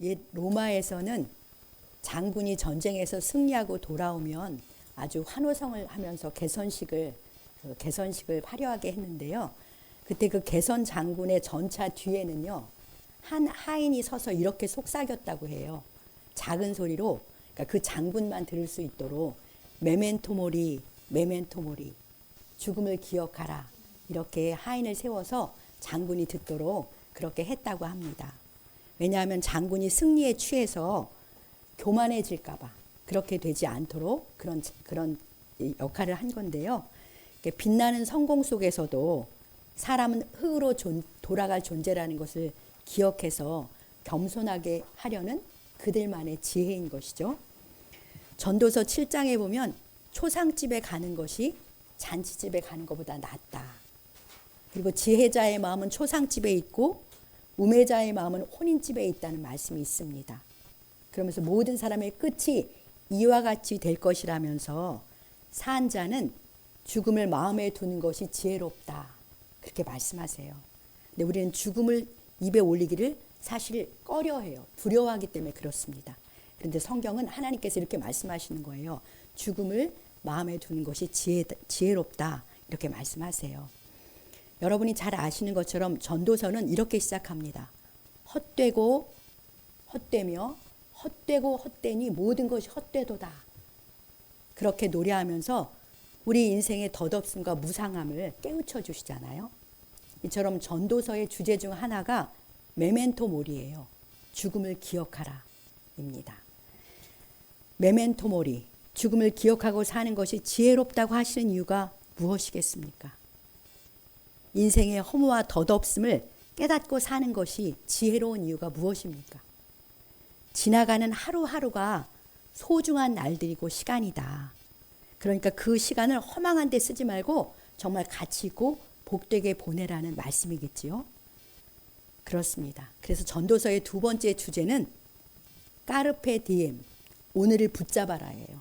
옛 로마에서는 장군이 전쟁에서 승리하고 돌아오면 아주 환호성을 하면서 개선식을 화려하게 했는데요. 그때 그 개선 장군의 전차 뒤에는요, 한 하인이 서서 이렇게 속삭였다고 해요. 작은 소리로, 그러니까 그 장군만 들을 수 있도록 메멘토 모리, 메멘토 모리, 죽음을 기억하라, 이렇게 하인을 세워서 장군이 듣도록 그렇게 했다고 합니다. 왜냐하면 장군이 승리에 취해서 교만해질까봐 그렇게 되지 않도록 그런 역할을 한 건데요. 빛나는 성공 속에서도 사람은 흙으로 돌아갈 존재라는 것을 기억해서 겸손하게 하려는 그들만의 지혜인 것이죠. 전도서 7장에 보면 초상집에 가는 것이 잔치집에 가는 것보다 낫다. 그리고 지혜자의 마음은 초상집에 있고 우매자의 마음은 혼인집에 있다는 말씀이 있습니다. 그러면서 모든 사람의 끝이 이와 같이 될 것이라면서 산 자는 죽음을 마음에 두는 것이 지혜롭다, 그렇게 말씀하세요. 근데 우리는 죽음을 입에 올리기를 사실 꺼려해요. 두려워하기 때문에 그렇습니다. 그런데 성경은 하나님께서 이렇게 말씀하시는 거예요. 죽음을 마음에 두는 것이 지혜롭다, 이렇게 말씀하세요. 여러분이 잘 아시는 것처럼 전도서는 이렇게 시작합니다. 헛되고 헛되며 헛되고 헛되니 모든 것이 헛되도다. 그렇게 노래하면서 우리 인생의 덧없음과 무상함을 깨우쳐 주시잖아요. 이처럼 전도서의 주제 중 하나가 메멘토 모리예요. 죽음을 기억하라 입니다. 메멘토 모리, 죽음을 기억하고 사는 것이 지혜롭다고 하시는 이유가 무엇이겠습니까? 인생의 허무와 덧없음을 깨닫고 사는 것이 지혜로운 이유가 무엇입니까? 지나가는 하루하루가 소중한 날들이고 시간이다. 그러니까 그 시간을 허망한 데 쓰지 말고 정말 가치 있고 복되게 보내라는 말씀이겠지요. 그렇습니다. 그래서 전도서의 두 번째 주제는 까르페 디엠, 오늘을 붙잡아라예요.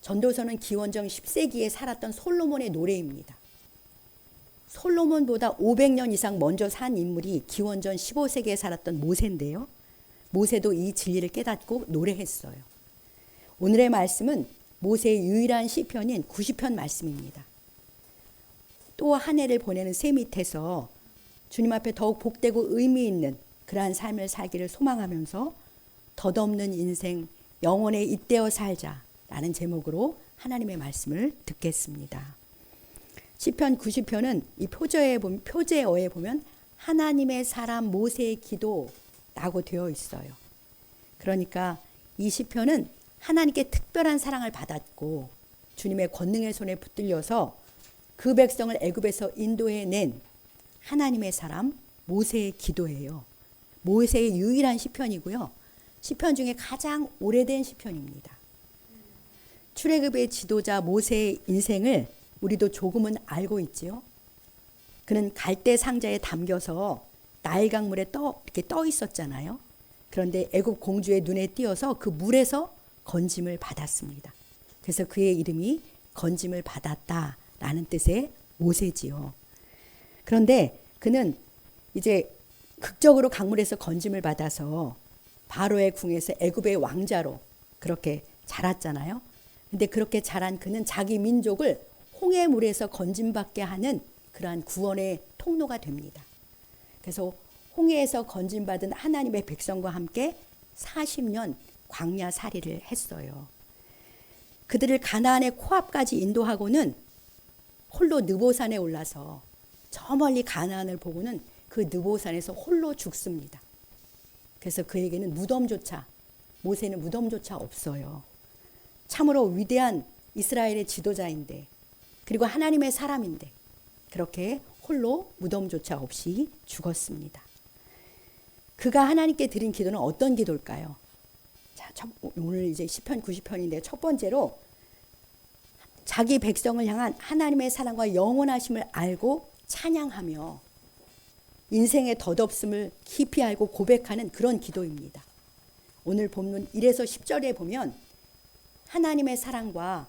전도서는 기원전 10세기에 살았던 솔로몬의 노래입니다. 솔로몬보다 500년 이상 먼저 산 인물이 기원전 15세기에 살았던 모세인데요. 모세도 이 진리를 깨닫고 노래했어요. 오늘의 말씀은 모세의 유일한 시편인 90편 말씀입니다. 또 한 해를 보내는 새 밑에서 주님 앞에 더욱 복되고 의미 있는 그러한 삶을 살기를 소망하면서 덧없는 인생 영원에 잇대어 살자라는 제목으로 하나님의 말씀을 듣겠습니다. 시편 90편은 이 표제어에 보면 하나님의 사람 모세의 기도라고 되어 있어요. 그러니까 이 시편은 하나님께 특별한 사랑을 받았고 주님의 권능의 손에 붙들려서 그 백성을 애굽에서 인도해낸 하나님의 사람 모세의 기도예요. 모세의 유일한 시편이고요. 시편 중에 가장 오래된 시편입니다. 출애굽의 지도자 모세의 인생을 우리도 조금은 알고 있지요. 그는 갈대 상자에 담겨서 나일 강물에 이렇게 떠 있었잖아요. 그런데 애굽 공주의 눈에 띄어서 그 물에서 건짐을 받았습니다. 그래서 그의 이름이 건짐을 받았다라는 뜻의 모세지요. 그런데 그는 이제 극적으로 강물에서 건짐을 받아서 바로의 궁에서 애굽의 왕자로 그렇게 자랐잖아요. 근데 그렇게 자란 그는 자기 민족을 홍해 물에서 건짐받게 하는 그러한 구원의 통로가 됩니다. 그래서 홍해에서 건짐받은 하나님의 백성과 함께 40년 광야살이를 했어요. 그들을 가나안의 코앞까지 인도하고는 홀로 느보산에 올라서 저 멀리 가나안을 보고는 그 느보산에서 홀로 죽습니다. 그래서 그에게는 모세는 무덤조차 없어요. 참으로 위대한 이스라엘의 지도자인데 그리고 하나님의 사람인데 그렇게 홀로 무덤조차 없이 죽었습니다. 그가 하나님께 드린 기도는 어떤 기도일까요? 자, 오늘 이제 시편 90편인데 첫 번째로 자기 백성을 향한 하나님의 사랑과 영원하심을 알고 찬양하며 인생의 덧없음을 깊이 알고 고백하는 그런 기도입니다. 오늘 본문 1에서 10절에 보면 하나님의 사랑과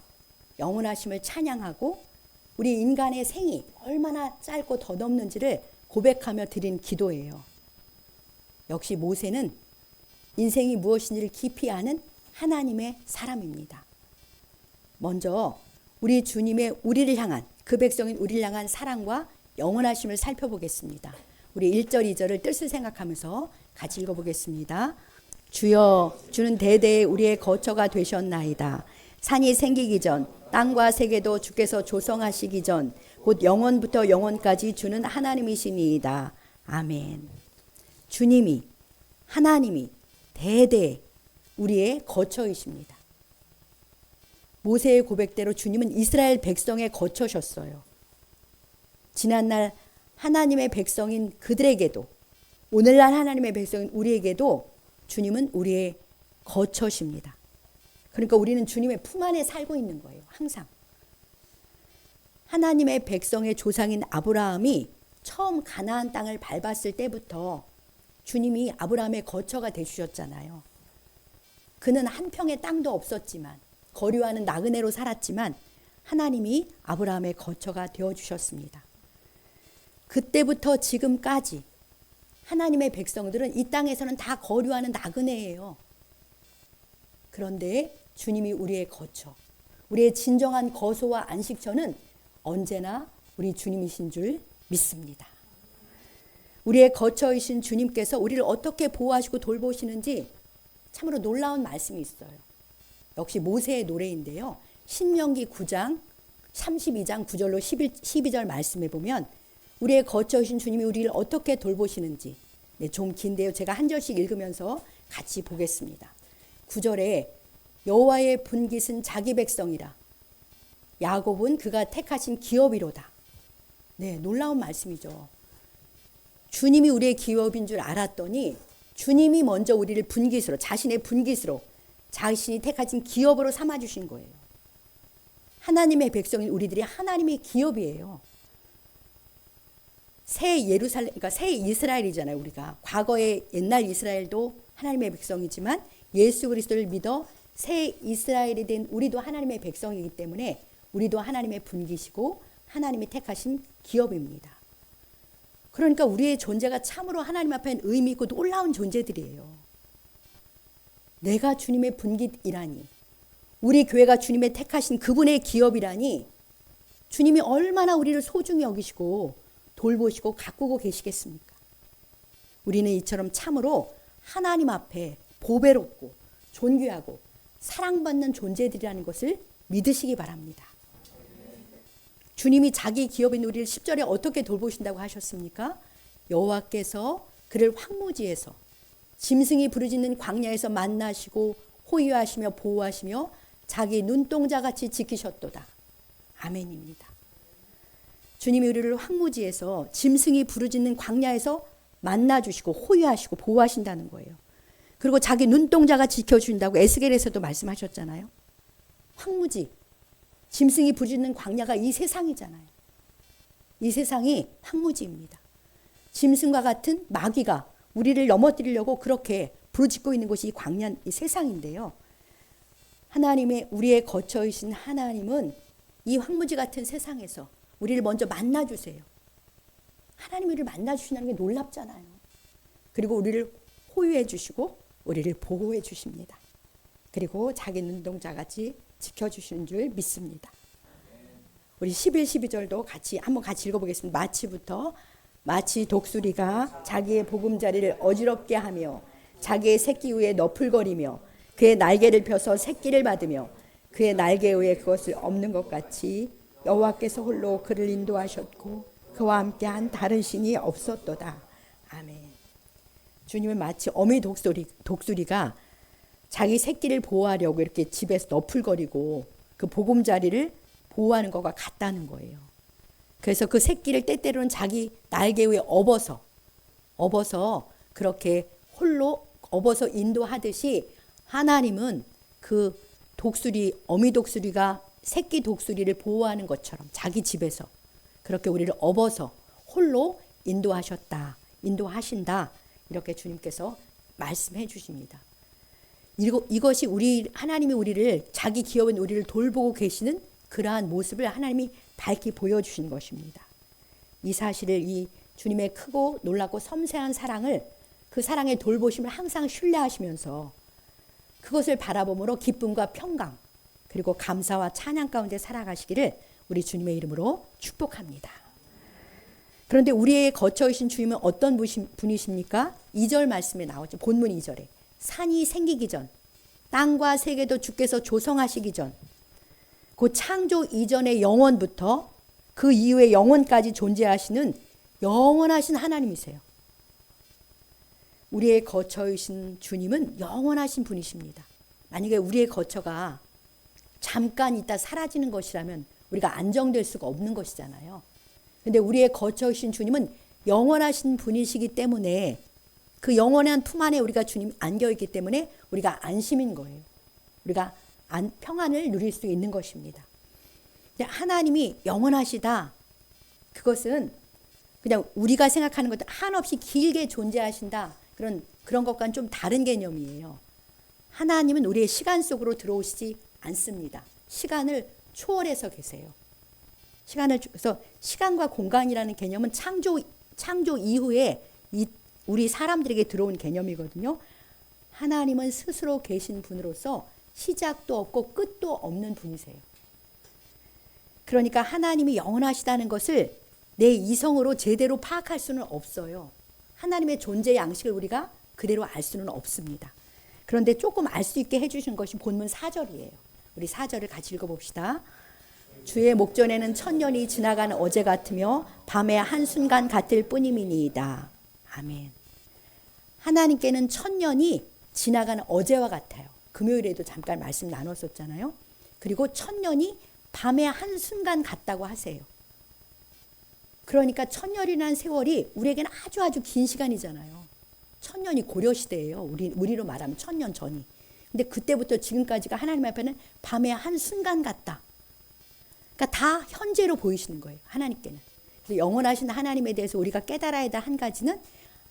영원하심을 찬양하고 우리 인간의 생이 얼마나 짧고 덧없는지를 고백하며 드린 기도예요. 역시 모세는 인생이 무엇인지를 깊이 아는 하나님의 사람입니다. 먼저 우리 주님의 우리를 향한, 그 백성인 우리를 향한 사랑과 영원하심을 살펴보겠습니다. 우리 1절 2절을 뜻을 생각하면서 같이 읽어보겠습니다. 주여, 주는 대대에 우리의 거처가 되셨나이다. 산이 생기기 전, 땅과 세계도 주께서 조성하시기 전, 곧 영원부터 영원까지 주는 하나님이시니이다. 아멘. 주님이, 하나님이 대대 우리의 거처이십니다. 모세의 고백대로 주님은 이스라엘 백성의 거처셨어요. 지난날 하나님의 백성인 그들에게도, 오늘날 하나님의 백성인 우리에게도 주님은 우리의 거처십니다. 그러니까 우리는 주님의 품 안에 살고 있는 거예요. 항상. 하나님의 백성의 조상인 아브라함이 처음 가나안 땅을 밟았을 때부터 주님이 아브라함의 거처가 되주셨잖아요. 그는 한 평의 땅도 없었지만, 거류하는 나그네로 살았지만 하나님이 아브라함의 거처가 되어주셨습니다. 그때부터 지금까지 하나님의 백성들은 이 땅에서는 다 거류하는 나그네예요. 그런데 주님이 우리의 거처, 우리의 진정한 거소와 안식처는 언제나 우리 주님이신 줄 믿습니다. 우리의 거처이신 주님께서 우리를 어떻게 보호하시고 돌보시는지 참으로 놀라운 말씀이 있어요. 역시 모세의 노래인데요. 신명기 9장 32장 9절로 12절 말씀해 보면 우리의 거처이신 주님이 우리를 어떻게 돌보시는지, 좀 긴데요. 제가 한 절씩 읽으면서 같이 보겠습니다. 9절에 여호와의 분깃은 자기 백성이라, 야곱은 그가 택하신 기업이로다. 놀라운 말씀이죠. 주님이 우리의 기업인 줄 알았더니 주님이 먼저 우리를 분깃으로, 자신의 분깃으로, 자신이 택하신 기업으로 삼아주신 거예요. 하나님의 백성인 우리들이 하나님의 기업이에요. 새 예루살렘, 그러니까 새 이스라엘이잖아요. 우리가 과거의 옛날 이스라엘도 하나님의 백성이지만 예수 그리스도를 믿어 새 이스라엘이 된 우리도 하나님의 백성이기 때문에 우리도 하나님의 분깃이고 하나님이 택하신 기업입니다. 그러니까 우리의 존재가 참으로 하나님 앞에는 의미 있고 놀라운 존재들이에요. 내가 주님의 분깃이라니, 우리 교회가 주님의 택하신 그분의 기업이라니, 주님이 얼마나 우리를 소중히 여기시고 돌보시고 가꾸고 계시겠습니까? 우리는 이처럼 참으로 하나님 앞에 보배롭고 존귀하고 사랑받는 존재들이라는 것을 믿으시기 바랍니다. 주님이 자기 기업인 우리를 10절에 어떻게 돌보신다고 하셨습니까? 여호와께서 그를 황무지에서, 짐승이 부르짖는 광야에서 만나시고 호위하시며 보호하시며 자기 눈동자같이 지키셨도다. 아멘입니다. 주님이 우리를 황무지에서, 짐승이 부르짖는 광야에서 만나주시고 호위하시고 보호하신다는 거예요. 그리고 자기 눈동자가 지켜준다고 에스겔에서도 말씀하셨잖아요. 황무지, 짐승이 부르짖는 광야가 이 세상이잖아요. 이 세상이 황무지입니다. 짐승과 같은 마귀가 우리를 넘어뜨리려고 그렇게 부르짖고 있는 곳이 이 광야, 이 세상인데요. 하나님의, 우리의 거처이신 하나님은 이 황무지 같은 세상에서 우리를 먼저 만나주세요. 하나님이 우리를 만나주신다는 게 놀랍잖아요. 그리고 우리를 호유해 주시고 우리를 보호해 주십니다. 그리고 자기 눈동자같이 지켜주시는 줄 믿습니다. 우리 11, 12절도 한번 같이 읽어보겠습니다. 마치부터, 마치 독수리가 자기의 보금자리를 어지럽게 하며 자기의 새끼 위에 너풀거리며 그의 날개를 펴서 새끼를 받으며 그의 날개 위에 그것을 엎는 것 같이 여호와께서 홀로 그를 인도하셨고 그와 함께한 다른 신이 없었도다. 아멘. 주님은 마치 어미 독수리가 자기 새끼를 보호하려고 이렇게 집에서 너풀거리고 그 보금자리를 보호하는 것과 같다는 거예요. 그래서 그 새끼를 때때로는 자기 날개 위에 업어서 그렇게 홀로 업어서 인도하듯이 하나님은 그 독수리, 어미 독수리가 새끼 독수리를 보호하는 것처럼 자기 집에서 그렇게 우리를 업어서 홀로 인도하신다. 이렇게 주님께서 말씀해 주십니다. 이것이 하나님이 우리를, 자기 기업인 우리를 돌보고 계시는 그러한 모습을 하나님이 밝히 보여주시는 것입니다. 이 사실을, 이 주님의 크고 놀랍고 섬세한 사랑을 그 사랑의 돌보심을 항상 신뢰하시면서 그것을 바라봄으로 기쁨과 평강 그리고 감사와 찬양 가운데 살아가시기를 우리 주님의 이름으로 축복합니다. 그런데 우리의 거처이신 주님은 어떤 분이십니까? 2절 말씀에 나오죠. 본문 2절에 산이 생기기 전 땅과 세계도 주께서 조성하시기 전 그 창조 이전의 영원부터 그 이후의 영원까지 존재하시는 영원하신 하나님이세요. 우리의 거처이신 주님은 영원하신 분이십니다. 만약에 우리의 거처가 잠깐 있다 사라지는 것이라면 우리가 안정될 수가 없는 것이잖아요. 그런데 우리의 거처이신 주님은 영원하신 분이시기 때문에 그 영원한 품 안에 우리가 주님 안겨있기 때문에 우리가 안심인 거예요. 우리가 평안을 누릴 수 있는 것입니다. 하나님이 영원하시다. 그것은 그냥 우리가 생각하는 것도 한없이 길게 존재하신다. 그런 것과는 좀 다른 개념이에요. 하나님은 우리의 시간 속으로 들어오시지 않습니다. 시간을 초월해서 계세요. 그래서 시간과 공간이라는 개념은 창조 이후에 우리 사람들에게 들어온 개념이거든요. 하나님은 스스로 계신 분으로서 시작도 없고 끝도 없는 분이세요. 그러니까 하나님이 영원하시다는 것을 내 이성으로 제대로 파악할 수는 없어요. 하나님의 존재 양식을 우리가 그대로 알 수는 없습니다. 그런데 조금 알 수 있게 해주신 것이 본문 4절이에요. 우리 4절을 같이 읽어봅시다. 주의 목전에는 천년이 지나간 어제 같으며 밤의 한순간 같을 뿐임이니이다. 아멘. 하나님께는 천년이 지나간 어제와 같아요. 금요일에도 잠깐 말씀 나눴었잖아요. 그리고 천년이 밤의 한순간 같다고 하세요. 그러니까 천년이라는 세월이 우리에게는 아주 긴 시간이잖아요. 천년이 고려시대예요. 우리로 말하면 천년 전이. 근데 그때부터 지금까지가 하나님 앞에는 밤의 한순간 같다. 그러니까 다 현재로 보이시는 거예요. 하나님께는. 그래서 영원하신 하나님에 대해서 우리가 깨달아야 될 한 가지는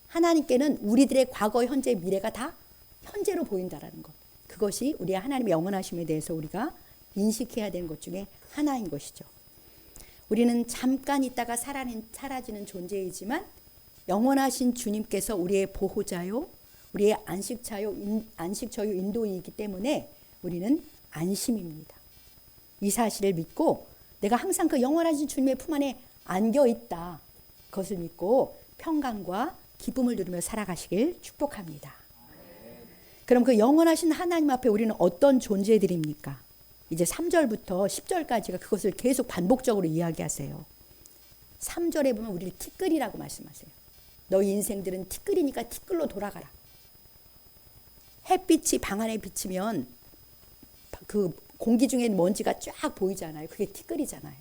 하나님께는 우리들의 과거, 현재, 미래가 다 현재로 보인다라는 것. 그것이 우리의 하나님의 영원하심에 대해서 우리가 인식해야 되는 것 중에 하나인 것이죠. 우리는 잠깐 있다가 사라지는 존재이지만 영원하신 주님께서 우리의 보호자요, 우리의 안식처요, 인도이기 때문에 우리는 안심입니다. 이 사실을 믿고 내가 항상 그 영원하신 주님의 품 안에 안겨 있다. 그것을 믿고 평강과 기쁨을 누리며 살아가시길 축복합니다. 그럼 그 영원하신 하나님 앞에 우리는 어떤 존재들입니까? 이제 3절부터 10절까지가 그것을 계속 반복적으로 이야기하세요. 3절에 보면 우리를 티끌이라고 말씀하세요. 너희 인생들은 티끌이니까 티끌로 돌아가라. 햇빛이 방 안에 비치면 그 공기 중에 먼지가 쫙 보이잖아요. 그게 티끌이잖아요.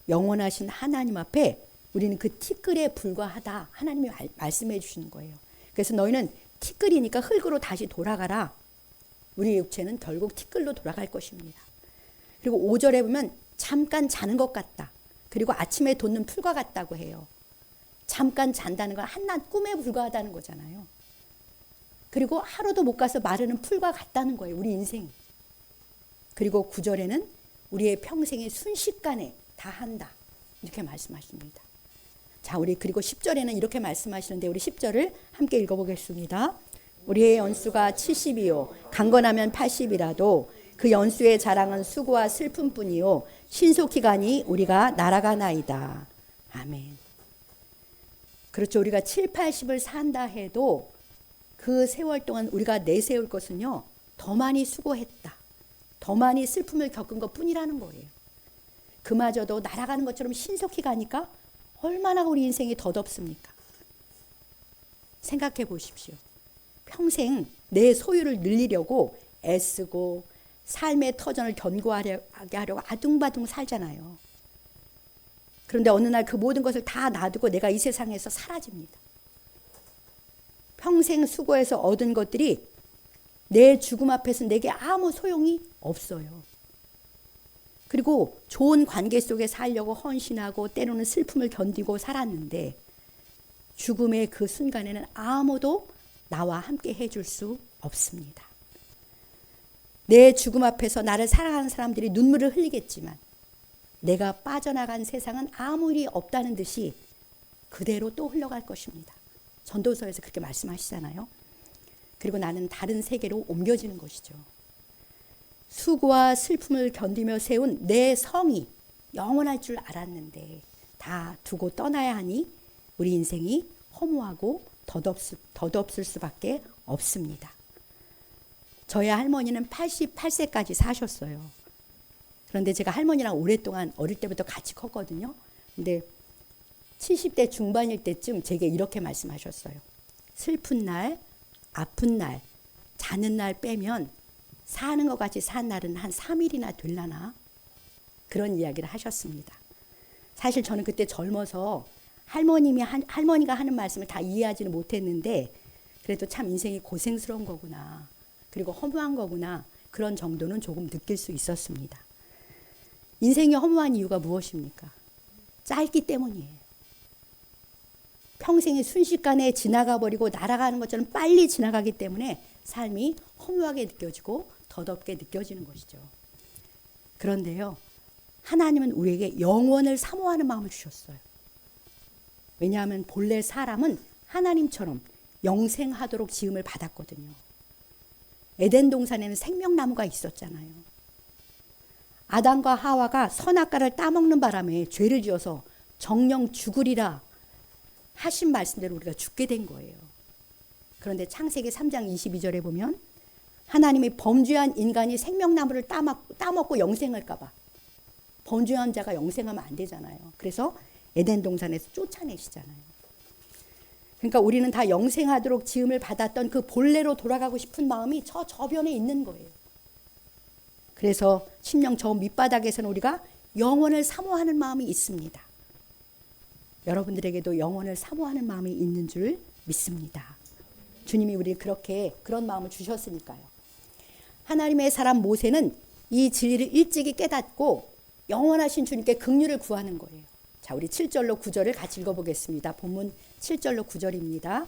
영원하신 하나님 앞에 우리는 그 티끌에 불과하다. 하나님이 말씀해 주시는 거예요. 그래서 너희는 티끌이니까 흙으로 다시 돌아가라. 우리의 육체는 결국 티끌로 돌아갈 것입니다. 그리고 5절에 보면 잠깐 자는 것 같다. 그리고 아침에 돋는 풀과 같다고 해요. 잠깐 잔다는 건 한낱 꿈에 불과하다는 거잖아요. 그리고 하루도 못 가서 마르는 풀과 같다는 거예요. 우리 인생. 그리고 9절에는 우리의 평생의 순식간에 다 한다. 이렇게 말씀하십니다. 자, 우리 그리고 10절에는 이렇게 말씀하시는데 우리 10절을 함께 읽어보겠습니다. 우리의 연수가 70이요 강건하면 80이라도 그 연수의 자랑은 수고와 슬픔뿐이요 신속히 가니 우리가 날아가나이다. 아멘. 그렇죠. 우리가 7, 80을 산다 해도 그 세월 동안 우리가 내세울 것은요 더 많이 수고했다. 더 많이 슬픔을 겪은 것뿐이라는 거예요. 그마저도 날아가는 것처럼 신속히 가니까 얼마나 우리 인생이 더덥습니까? 생각해 보십시오. 평생 내 소유를 늘리려고 애쓰고 삶의 터전을 견고하게 하려고 아둥바둥 살잖아요. 그런데 어느 날 그 모든 것을 다 놔두고 내가 이 세상에서 사라집니다. 평생 수고해서 얻은 것들이 내 죽음 앞에서 내게 아무 소용이 없어요. 그리고 좋은 관계 속에 살려고 헌신하고 때로는 슬픔을 견디고 살았는데 죽음의 그 순간에는 아무도 나와 함께 해줄 수 없습니다. 내 죽음 앞에서 나를 사랑하는 사람들이 눈물을 흘리겠지만 내가 빠져나간 세상은 아무 일이 없다는 듯이 그대로 또 흘러갈 것입니다. 전도서에서 그렇게 말씀하시잖아요. 그리고 나는 다른 세계로 옮겨지는 것이죠. 수고와 슬픔을 견디며 세운 내 성이 영원할 줄 알았는데 다 두고 떠나야 하니 우리 인생이 허무하고 덧없을 수밖에 없습니다. 저희 할머니는 88세까지 사셨어요. 그런데 제가 할머니랑 오랫동안 어릴 때부터 같이 컸거든요. 근데 70대 중반일 때쯤 제게 이렇게 말씀하셨어요. 슬픈 날, 아픈 날, 자는 날 빼면 사는 것 같이 산 날은 한 3일이나 될라나? 그런 이야기를 하셨습니다. 사실 저는 그때 젊어서 할머니가 하는 말씀을 다 이해하지는 못했는데 그래도 참 인생이 고생스러운 거구나. 그리고 허무한 거구나. 그런 정도는 조금 느낄 수 있었습니다. 인생이 허무한 이유가 무엇입니까? 짧기 때문이에요. 평생이 순식간에 지나가 버리고 날아가는 것처럼 빨리 지나가기 때문에 삶이 허무하게 느껴지고 덧없게 느껴지는 것이죠. 그런데요, 하나님은 우리에게 영원을 사모하는 마음을 주셨어요. 왜냐하면 본래 사람은 하나님처럼 영생하도록 지음을 받았거든요. 에덴 동산에는 생명나무가 있었잖아요. 아담과 하와가 선악과를 따먹는 바람에 죄를 지어서 정령 죽으리라 하신 말씀대로 우리가 죽게 된 거예요. 그런데 창세기 3장 22절에 보면 하나님이 범죄한 인간이 생명나무를 따먹고 영생할까 봐. 범죄한 자가 영생하면 안 되잖아요. 그래서 에덴 동산에서 쫓아내시잖아요. 그러니까 우리는 다 영생하도록 지음을 받았던 그 본래로 돌아가고 싶은 마음이 저 저변에 있는 거예요. 그래서 심령 저 밑바닥에서는 우리가 영원을 사모하는 마음이 있습니다. 여러분들에게도 영원을 사모하는 마음이 있는 줄 믿습니다. 주님이 우리 그런 마음을 주셨으니까요. 하나님의 사람 모세는 이 진리를 일찍이 깨닫고 영원하신 주님께 긍휼을 구하는 거예요. 자, 우리 7절로 9절을 같이 읽어보겠습니다. 본문 7절로 9절입니다.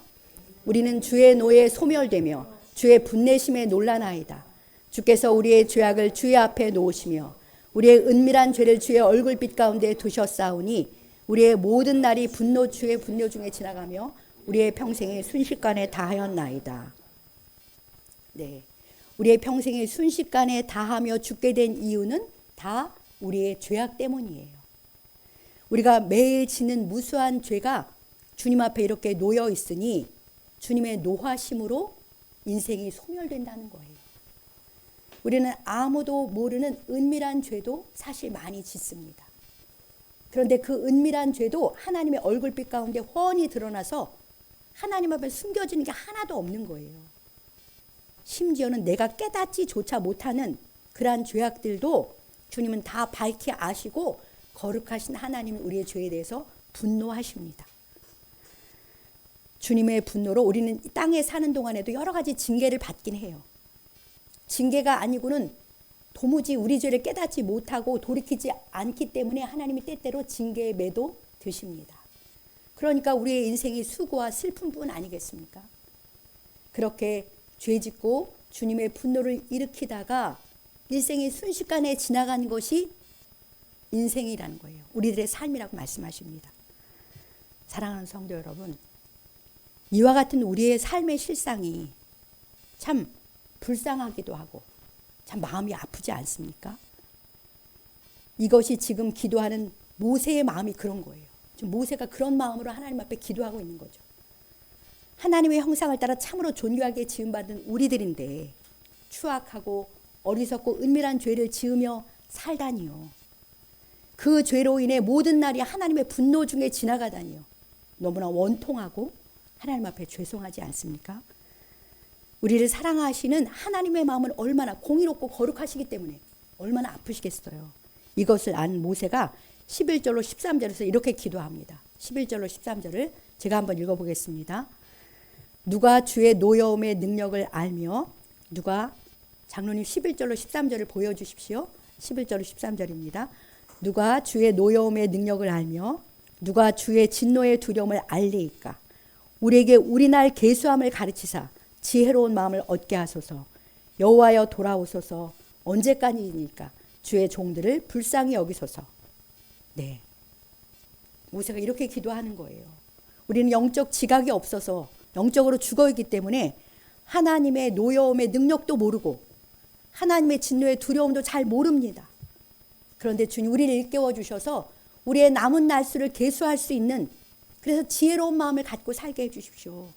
우리는 주의 노에 소멸되며 주의 분내심에 놀라나이다. 주께서 우리의 죄악을 주의 앞에 놓으시며 우리의 은밀한 죄를 주의 얼굴빛 가운데 두셨사오니 우리의 모든 날이 주의 분노 중에 지나가며 우리의 평생이 순식간에 다하였나이다. 네, 우리의 평생이 순식간에 다하며 죽게 된 이유는 다 우리의 죄악 때문이에요. 우리가 매일 짓는 무수한 죄가 주님 앞에 이렇게 놓여 있으니 주님의 노하심으로 인생이 소멸된다는 거예요. 우리는 아무도 모르는 은밀한 죄도 사실 많이 짓습니다. 그런데 그 은밀한 죄도 하나님의 얼굴빛 가운데 훤히 드러나서 하나님 앞에 숨겨지는 게 하나도 없는 거예요. 심지어는 내가 깨닫지조차 못하는 그러한 죄악들도 주님은 다 밝히 아시고 거룩하신 하나님은 우리의 죄에 대해서 분노하십니다. 주님의 분노로 우리는 땅에 사는 동안에도 여러 가지 징계를 받긴 해요. 징계가 아니고는 도무지 우리 죄를 깨닫지 못하고 돌이키지 않기 때문에 하나님이 때때로 징계에 매도 드십니다. 그러니까 우리의 인생이 수고와 슬픔뿐 아니겠습니까? 그렇게 죄짓고 주님의 분노를 일으키다가 일생이 순식간에 지나간 것이 인생이라는 거예요. 우리들의 삶이라고 말씀하십니다. 사랑하는 성도 여러분, 이와 같은 우리의 삶의 실상이 참 불쌍하기도 하고 참 마음이 아프지 않습니까? 이것이 지금 기도하는 모세의 마음이 그런 거예요. 지금 모세가 그런 마음으로 하나님 앞에 기도하고 있는 거죠. 하나님의 형상을 따라 참으로 존귀하게 지음받은 우리들인데 추악하고 어리석고 은밀한 죄를 지으며 살다니요. 그 죄로 인해 모든 날이 하나님의 분노 중에 지나가다니요. 너무나 원통하고 하나님 앞에 죄송하지 않습니까? 우리를 사랑하시는 하나님의 마음은 얼마나 공의롭고 거룩하시기 때문에 얼마나 아프시겠어요. 이것을 안 모세가 11절로 13절에서 이렇게 기도합니다. 11절로 13절을 제가 한번 읽어보겠습니다. 누가 주의 노여움의 능력을 알며 장로님 11절로 13절을 보여주십시오. 11절로 13절입니다. 누가 주의 노여움의 능력을 알며 누가 주의 진노의 두려움을 알리이까. 우리에게 우리날 계수함을 가르치사 지혜로운 마음을 얻게 하소서. 여호와여 돌아오소서. 언제까지니까 주의 종들을 불쌍히 여기소서. 네, 모세가 이렇게 기도하는 거예요. 우리는 영적 지각이 없어서 영적으로 죽어있기 때문에 하나님의 노여움의 능력도 모르고 하나님의 진노의 두려움도 잘 모릅니다. 그런데 주님 우리를 일깨워 주셔서 우리의 남은 날수를 계수할 수 있는, 그래서 지혜로운 마음을 갖고 살게 해 주십시오.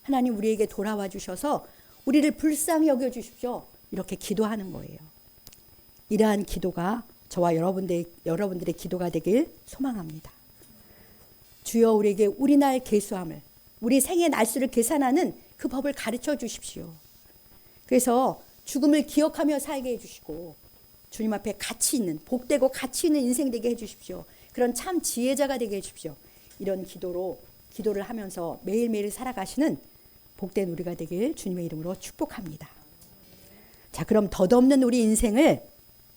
하나님 우리에게 돌아와 주셔서 우리를 불쌍히 여겨 주십시오. 이렇게 기도하는 거예요. 이러한 기도가 저와 여러분들의 기도가 되길 소망합니다. 주여 우리에게 우리 날 계수함을, 우리 생의 날수를 계산하는 그 법을 가르쳐 주십시오. 그래서 죽음을 기억하며 살게 해주시고 주님 앞에 가치 있는, 복되고 가치 있는 인생 되게 해주십시오. 그런 참 지혜자가 되게 해주십시오. 이런 기도를 하면서 매일매일 살아가시는 복된 우리가 되길 주님의 이름으로 축복합니다. 자, 그럼 덧없는 우리 인생을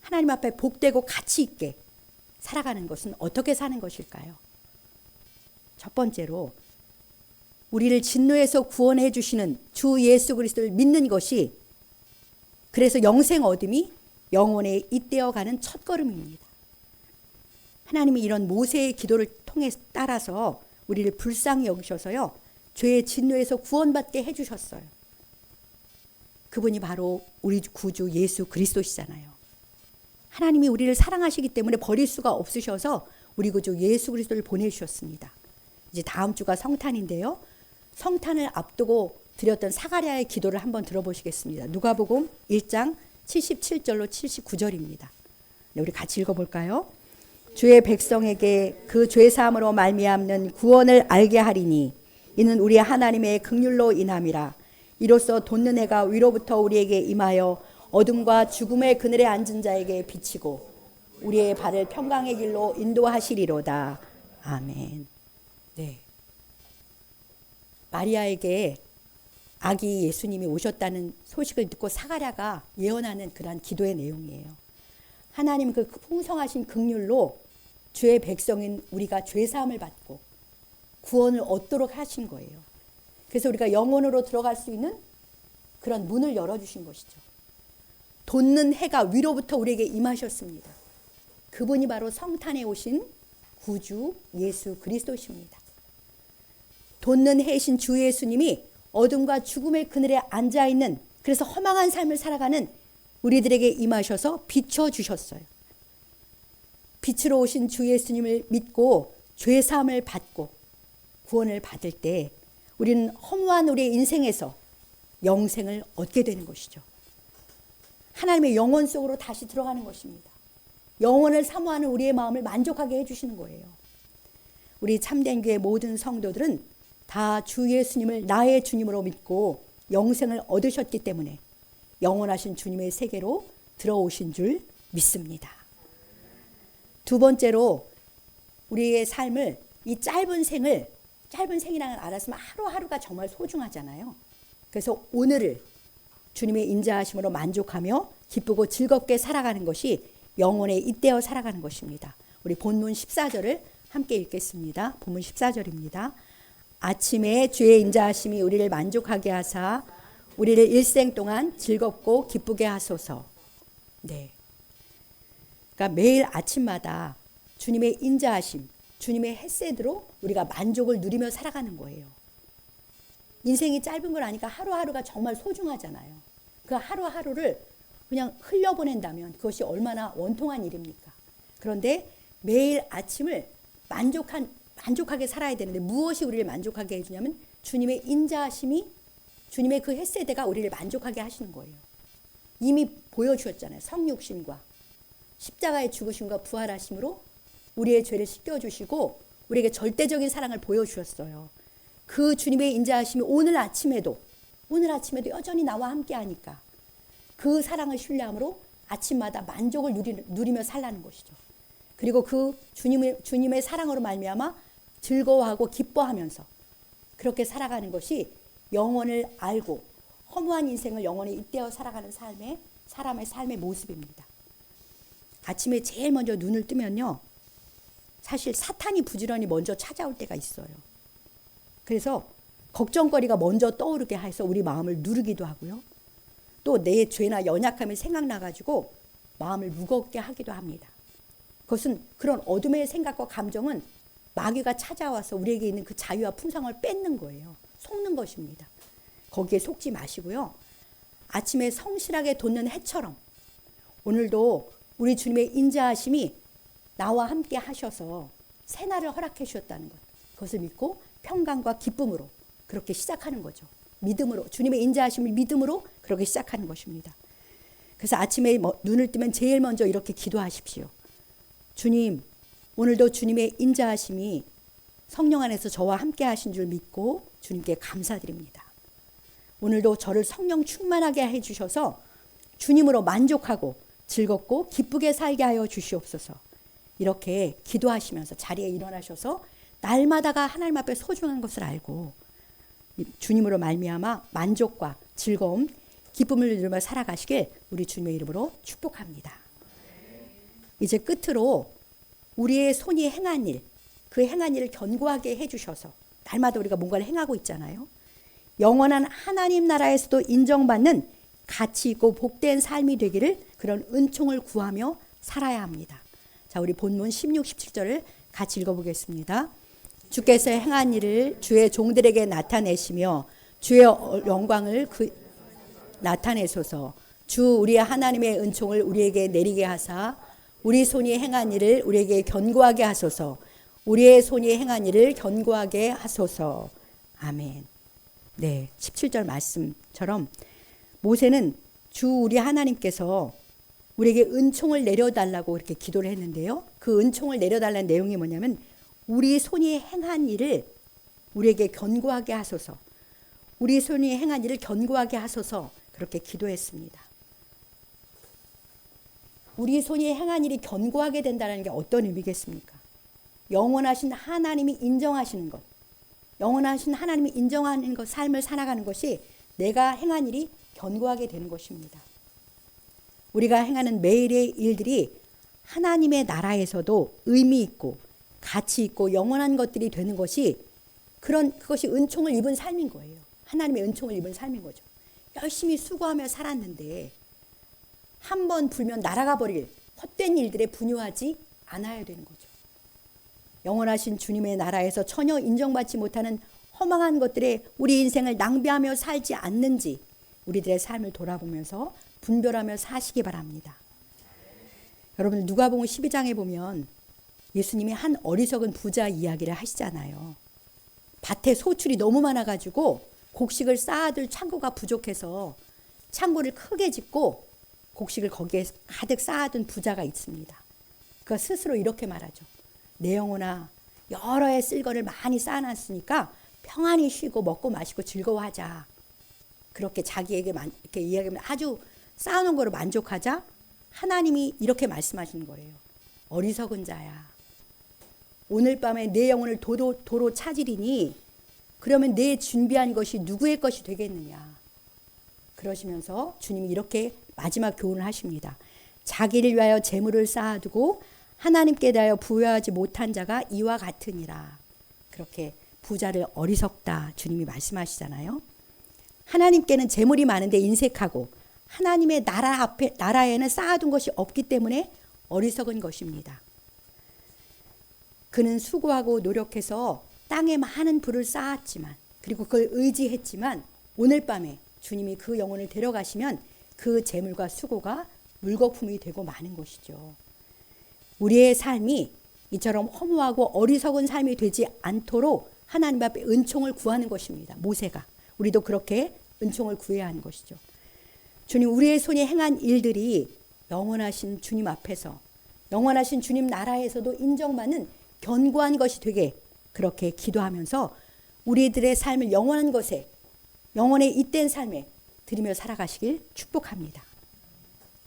하나님 앞에 복되고 가치 있게 살아가는 것은 어떻게 사는 것일까요? 첫 번째로 우리를 진노에서 구원해 주시는 주 예수 그리스도를 믿는 것이, 그래서 영생 얻음이 영혼에 잇대어 가는 첫걸음입니다. 하나님이 이런 모세의 기도를 통해 따라서 우리를 불쌍히 여기셔서요, 죄의 진노에서 구원받게 해주셨어요. 그분이 바로 우리 구주 예수 그리스도시잖아요. 하나님이 우리를 사랑하시기 때문에 버릴 수가 없으셔서 우리 구주 예수 그리스도를 보내주셨습니다. 이제 다음 주가 성탄인데요. 성탄을 앞두고 드렸던 사가랴의 기도를 한번 들어보시겠습니다. 누가복음 1장 77절로 79절입니다. 네, 우리 같이 읽어볼까요? 주의 백성에게 그 죄사함으로 말미암는 구원을 알게 하리니 이는 우리 하나님의 긍휼로 인함이라. 이로써 돋는 해가 위로부터 우리에게 임하여 어둠과 죽음의 그늘에 앉은 자에게 비치고 우리의 발을 평강의 길로 인도하시리로다. 아멘. 네. 마리아에게 아기 예수님이 오셨다는 소식을 듣고 사가랴가 예언하는 그러한 기도의 내용이에요. 하나님 그 풍성하신 긍휼로 주의 백성인 우리가 죄사함을 받고 구원을 얻도록 하신 거예요. 그래서 우리가 영혼으로 들어갈 수 있는 그런 문을 열어주신 것이죠. 돋는 해가 위로부터 우리에게 임하셨습니다. 그분이 바로 성탄에 오신 구주 예수 그리스도십니다. 돋는 해신 주 예수님이 어둠과 죽음의 그늘에 앉아있는, 그래서 허망한 삶을 살아가는 우리들에게 임하셔서 비춰주셨어요. 빛으로 오신 주 예수님을 믿고 죄사함을 받고 구원을 받을 때 우리는 허무한 우리의 인생에서 영생을 얻게 되는 것이죠. 하나님의 영혼 속으로 다시 들어가는 것입니다. 영혼을 사모하는 우리의 마음을 만족하게 해주시는 거예요. 우리 참된 교회 모든 성도들은 다 주 예수님을 나의 주님으로 믿고 영생을 얻으셨기 때문에 영원하신 주님의 세계로 들어오신 줄 믿습니다. 두 번째로 우리의 삶을, 이 짧은 생이라는 알았으면 하루하루가 정말 소중하잖아요. 그래서 오늘을 주님의 인자하심으로 만족하며 기쁘고 즐겁게 살아가는 것이 영혼에 잇대어 살아가는 것입니다. 우리 본문 14절을 함께 읽겠습니다. 본문 14절입니다. 아침에 주의 인자하심이 우리를 만족하게 하사 우리를 일생 동안 즐겁고 기쁘게 하소서. 네. 그러니까 매일 아침마다 주님의 인자하심, 주님의 햇새로 우리가 만족을 누리며 살아가는 거예요. 인생이 짧은 걸 아니까 하루하루가 정말 소중하잖아요. 그 하루하루를 그냥 흘려보낸다면 그것이 얼마나 원통한 일입니까? 그런데 매일 아침을 만족하게 살아야 되는데 무엇이 우리를 만족하게 해주냐면 주님의 인자하심이, 주님의 그 햇세대가 우리를 만족하게 하시는 거예요. 이미 보여주셨잖아요. 성육신과 십자가의 죽으심과 부활하심으로 우리의 죄를 씻겨주시고 우리에게 절대적인 사랑을 보여주셨어요. 그 주님의 인자하심이 오늘 아침에도 여전히 나와 함께 하니까 그 사랑을 신뢰함으로 아침마다 만족을 누리며 살라는 것이죠. 그리고 그 주님의 사랑으로 말미암아 즐거워하고 기뻐하면서 그렇게 살아가는 것이 영혼을 알고 허무한 인생을 영혼에 잇대어 살아가는 사람의 삶의 모습입니다. 아침에 제일 먼저 눈을 뜨면요, 사실 사탄이 부지런히 먼저 찾아올 때가 있어요. 그래서 걱정거리가 먼저 떠오르게 해서 우리 마음을 누르기도 하고요. 또 내 죄나 연약함이 생각나가지고 마음을 무겁게 하기도 합니다. 그것은 그런 어둠의 생각과 감정은 마귀가 찾아와서 우리에게 있는 그 자유와 풍성을 뺏는 거예요. 속는 것입니다. 거기에 속지 마시고요. 아침에 성실하게 돋는 해처럼 오늘도 우리 주님의 인자하심이 나와 함께 하셔서 새날을 허락해 주셨다는 것. 그것을 믿고 평강과 기쁨으로 그렇게 시작하는 거죠. 믿음으로, 주님의 인자하심을 믿음으로 그렇게 시작하는 것입니다. 그래서 아침에 눈을 뜨면 제일 먼저 이렇게 기도하십시오. 주님, 오늘도 주님의 인자하심이 성령 안에서 저와 함께 하신 줄 믿고 주님께 감사드립니다. 오늘도 저를 성령 충만하게 해주셔서 주님으로 만족하고 즐겁고 기쁘게 살게 하여 주시옵소서. 이렇게 기도하시면서 자리에 일어나셔서 날마다가 하나님 앞에 소중한 것을 알고 주님으로 말미암아 만족과 즐거움, 기쁨을 누리며 살아가시길 우리 주님의 이름으로 축복합니다. 이제 끝으로 우리의 손이 행한 일, 그 행한 일을 견고하게 해주셔서 날마다 우리가 뭔가를 행하고 있잖아요. 영원한 하나님 나라에서도 인정받는 가치 있고 복된 삶이 되기를 그런 은총을 구하며 살아야 합니다. 자, 우리 본문 16, 17절을 같이 읽어보겠습니다. 주께서 행한 일을 주의 종들에게 나타내시며 주의 영광을 나타내소서. 주 우리의 하나님의 은총을 우리에게 내리게 하사 우리 손이 행한 일을 우리에게 견고하게 하소서. 우리의 손이 행한 일을 견고하게 하소서. 아멘. 네, 17절 말씀처럼 모세는 주 우리 하나님께서 우리에게 은총을 내려달라고 이렇게 기도를 했는데요. 그 은총을 내려달라는 내용이 뭐냐면 우리 손이 행한 일을 우리에게 견고하게 하소서. 우리 손이 행한 일을 견고하게 하소서. 그렇게 기도했습니다. 우리 손이 행한 일이 견고하게 된다는 게 어떤 의미겠습니까? 영원하신 하나님이 인정하시는 것, 영원하신 하나님이 인정하는 것, 삶을 살아가는 것이 내가 행한 일이 견고하게 되는 것입니다. 우리가 행하는 매일의 일들이 하나님의 나라에서도 의미 있고 가치 있고 영원한 것들이 되는 것이 그것이 은총을 입은 삶인 거예요. 하나님의 은총을 입은 삶인 거죠. 열심히 수고하며 살았는데 한 번 불면 날아가 버릴 헛된 일들에 분유하지 않아야 되는 거죠. 영원하신 주님의 나라에서 전혀 인정받지 못하는 허망한 것들에 우리 인생을 낭비하며 살지 않는지 우리들의 삶을 돌아보면서 분별하며 사시기 바랍니다. 여러분 누가복음 12장에 보면 예수님이 한 어리석은 부자 이야기를 하시잖아요. 밭에 소출이 너무 많아가지고 곡식을 쌓아둘 창고가 부족해서 창고를 크게 짓고 곡식을 거기에 가득 쌓아둔 부자가 있습니다. 그가 스스로 이렇게 말하죠. 내 영혼아 여러 해 쓸 거를 많이 쌓아놨으니까 평안히 쉬고 먹고 마시고 즐거워하자. 그렇게 자기에게 이렇게 이야기하면 아주 쌓아놓은 거로 만족하자. 하나님이 이렇게 말씀하시는 거예요. 어리석은 자야. 오늘 밤에 내 영혼을 도로 찾으리니 그러면 내 준비한 것이 누구의 것이 되겠느냐. 그러시면서 주님이 이렇게 마지막 교훈을 하십니다. 자기를 위하여 재물을 쌓아두고 하나님께 대하여 부여하지 못한 자가 이와 같으니라. 그렇게 부자를 어리석다 주님이 말씀하시잖아요. 하나님께는 재물이 많은데 인색하고 하나님의 나라에는 쌓아둔 것이 없기 때문에 어리석은 것입니다. 그는 수고하고 노력해서 땅에 많은 부를 쌓았지만 그리고 그걸 의지했지만 오늘 밤에 주님이 그 영혼을 데려가시면 그 재물과 수고가 물거품이 되고 마는 것이죠. 우리의 삶이 이처럼 허무하고 어리석은 삶이 되지 않도록 하나님 앞에 은총을 구하는 것입니다. 모세가. 우리도 그렇게 은총을 구해야 하는 것이죠. 주님 우리의 손이 행한 일들이 영원하신 주님 앞에서 영원하신 주님 나라에서도 인정받는 견고한 것이 되게 그렇게 기도하면서 우리들의 삶을 영원한 것에 영원의 잇된 삶에 드리며 살아가시길 축복합니다.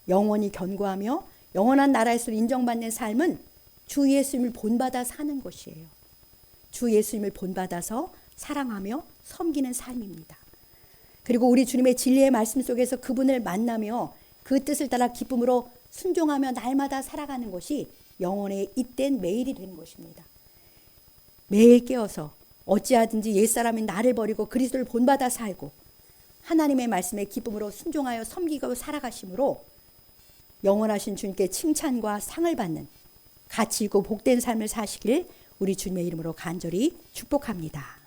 영원히 견고하며 영원한 나라에서 인정받는 삶은 주 예수님을 본받아 사는 것이에요. 주 예수님을 본받아서 사랑하며 섬기는 삶입니다. 그리고 우리 주님의 진리의 말씀 속에서 그분을 만나며 그 뜻을 따라 기쁨으로 순종하며 날마다 살아가는 것이 영원의 잇된 매일이 되는 것입니다. 매일 깨어서 어찌하든지 옛사람인 나를 버리고 그리스도를 본받아 살고 하나님의 말씀에 기쁨으로 순종하여 섬기고 살아가심으로 영원하신 주님께 칭찬과 상을 받는 가치 있고 복된 삶을 사시길 우리 주님의 이름으로 간절히 축복합니다.